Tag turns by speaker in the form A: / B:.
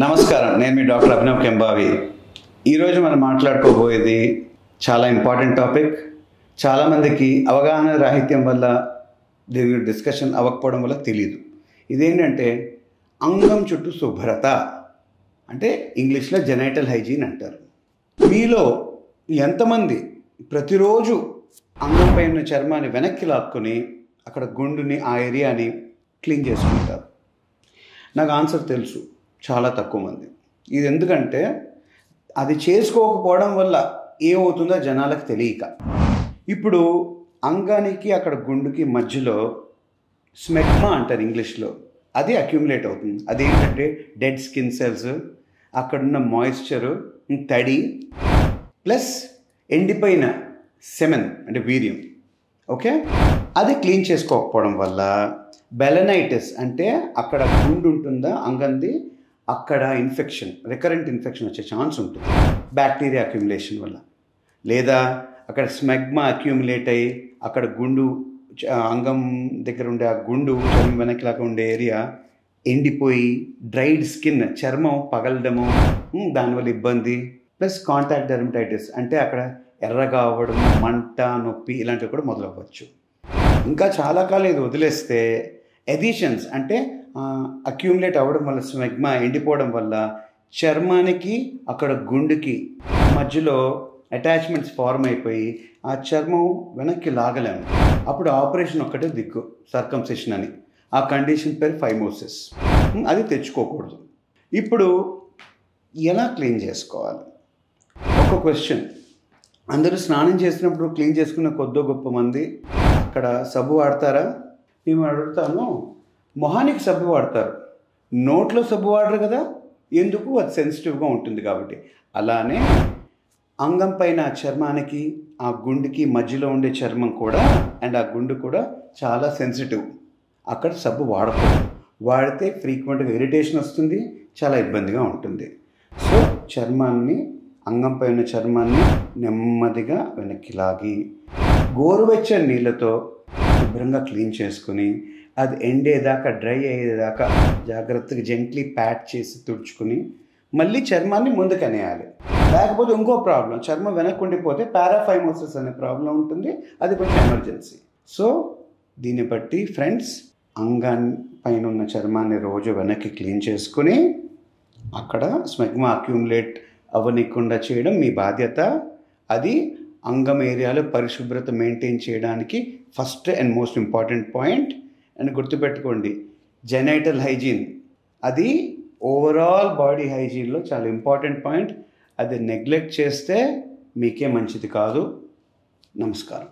A: నమస్కారం, నేను మీ డాక్టర్ అభినవ్ కెంబావి. ఈరోజు మనం మాట్లాడుకోబోయేది చాలా ఇంపార్టెంట్ టాపిక్. చాలామందికి అవగాహన రాహిత్యం వల్ల దీని డిస్కషన్ అవ్వకపోవడం వల్ల తెలియదు. ఇదేంటంటే అంగం చుట్టూ శుభ్రత, అంటే ఇంగ్లీష్లో జెనైటల్ హైజీన్ అంటారు. మీలో ఎంతమంది ప్రతిరోజు అంగంపై ఉన్న చర్మాన్ని వెనక్కి లాక్కుని అక్కడ గుండుని, ఆ ఏరియాని క్లీన్ చేసుకుంటారు? నాకు ఆన్సర్ తెలుసు, చాలా తక్కువ మంది. ఇది ఎందుకంటే అది చేసుకోకపోవడం వల్ల ఏమవుతుందో జనాలకు తెలియక. ఇప్పుడు అంగానికి అక్కడ గుండుకి మధ్యలో స్మెగ్మా అంటారు ఇంగ్లీష్లో, అది అక్యూములేట్ అవుతుంది. అదేంటంటే డెడ్ స్కిన్ సెల్స్, అక్కడున్న మాయిశ్చరు, తడి ప్లస్ ఎండిపోయిన సెమెన్ అంటే వీర్యం. ఓకే, అది క్లీన్ చేసుకోకపోవడం వల్ల బెలనైటిస్ అంటే అక్కడ గుండు ఉంటుందా అంగంది, అక్కడ ఇన్ఫెక్షన్, రికరెంట్ ఇన్ఫెక్షన్ వచ్చే ఛాన్స్ ఉంటుంది బ్యాక్టీరియా అక్యూములేషన్ వల్ల. లేదా అక్కడ స్మెగ్మా అక్యూములేట్ అయ్యి అక్కడ గుండు, అంగం దగ్గర ఉండే ఆ గుండు, చర్మం వెనక్కిలాగా ఉండే ఏరియా ఎండిపోయి డ్రైడ్ స్కిన్, చర్మం పగలడము, దానివల్ల ఇబ్బంది. ప్లస్ కాంటాక్ట్ డెర్మటైటిస్ అంటే అక్కడ ఎర్రగా అవ్వడం, మంట, నొప్పి ఇలాంటివి కూడా మొదలవ్వచ్చు. ఇంకా చాలా కాలం ఇది వదిలేస్తే ఎడిషన్స్ అంటే అక్యూములేట్ అవ్వడం వల్ల, స్మెగ్మా ఎండిపోవడం వల్ల చర్మానికి అక్కడ గుండుకి మధ్యలో అటాచ్మెంట్స్ ఫార్మ్ అయిపోయి ఆ చర్మం వెనక్కి లాగలేము. అప్పుడు ఆపరేషన్ ఒక్కటే దిక్కు, సర్కంసెషన్ అని. ఆ కండిషన్ పేరు ఫైమోసిస్. అది తెచ్చుకోకూడదు. ఇప్పుడు ఎలా క్లీన్ చేసుకోవాలి? ఒక క్వశ్చన్. అందరూ స్నానం చేసినప్పుడు క్లీన్ చేసుకున్న కొద్దో గొప్ప మంది అక్కడ సబ్బు వాడతారా? మేము అడుగుతాను. మొహానికి సబ్బు వాడతారు, నోట్లో సబ్బు వాడరు కదా. ఎందుకు? అది సెన్సిటివ్గా ఉంటుంది కాబట్టి. అలానే అంగం పైన చర్మానికి ఆ గుండుకి మధ్యలో ఉండే చర్మం కూడా అండ్ ఆ గుండు కూడా చాలా సెన్సిటివ్. అక్కడ సబ్బు వాడకూడదు. వాడితే ఫ్రీక్వెంట్గా ఇరిటేషన్ వస్తుంది, చాలా ఇబ్బందిగా ఉంటుంది. సో చర్మాన్ని, అంగం పైన చర్మాన్ని నెమ్మదిగా వెనక్కి లాగి గోరువెచ్చని నీళ్ళతో శుభ్రంగా క్లీన్ చేసుకుని అది ఎండేదాకా, డ్రై అయ్యేదాకా జాగ్రత్తగా జెంట్లీ ప్యాట్ చేసి తుడుచుకుని మళ్ళీ చర్మాన్ని ముందుకు అనేయాలి. లేకపోతే ఇంకో ప్రాబ్లం, చర్మం వెనక్కి ఉండిపోతే పారాఫైమోసిస్ అనే ప్రాబ్లం ఉంటుంది. అది కొంచెం ఎమర్జెన్సీ. సో దీన్ని బట్టి ఫ్రెండ్స్, అంగాన్ని పైన ఉన్న చర్మాన్ని రోజు వెనక్కి క్లీన్ చేసుకుని అక్కడ స్మెగ్మా అక్యూములేట్ అవ్వనీయకుండా చేయడం మీ బాధ్యత. అది అంగం ఏరియాలో పరిశుభ్రత మెయింటైన్ చేయడానికి first and most important point. అని గుర్తుపెట్టుకోండి, జెనైటల్ హైజీన్ అది ఓవరాల్ బాడీ హైజీన్లో చాలా ఇంపార్టెంట్ పాయింట్. అది నెగ్లెక్ట్ చేస్తే మీకే మంచిది కాదు. నమస్కారం.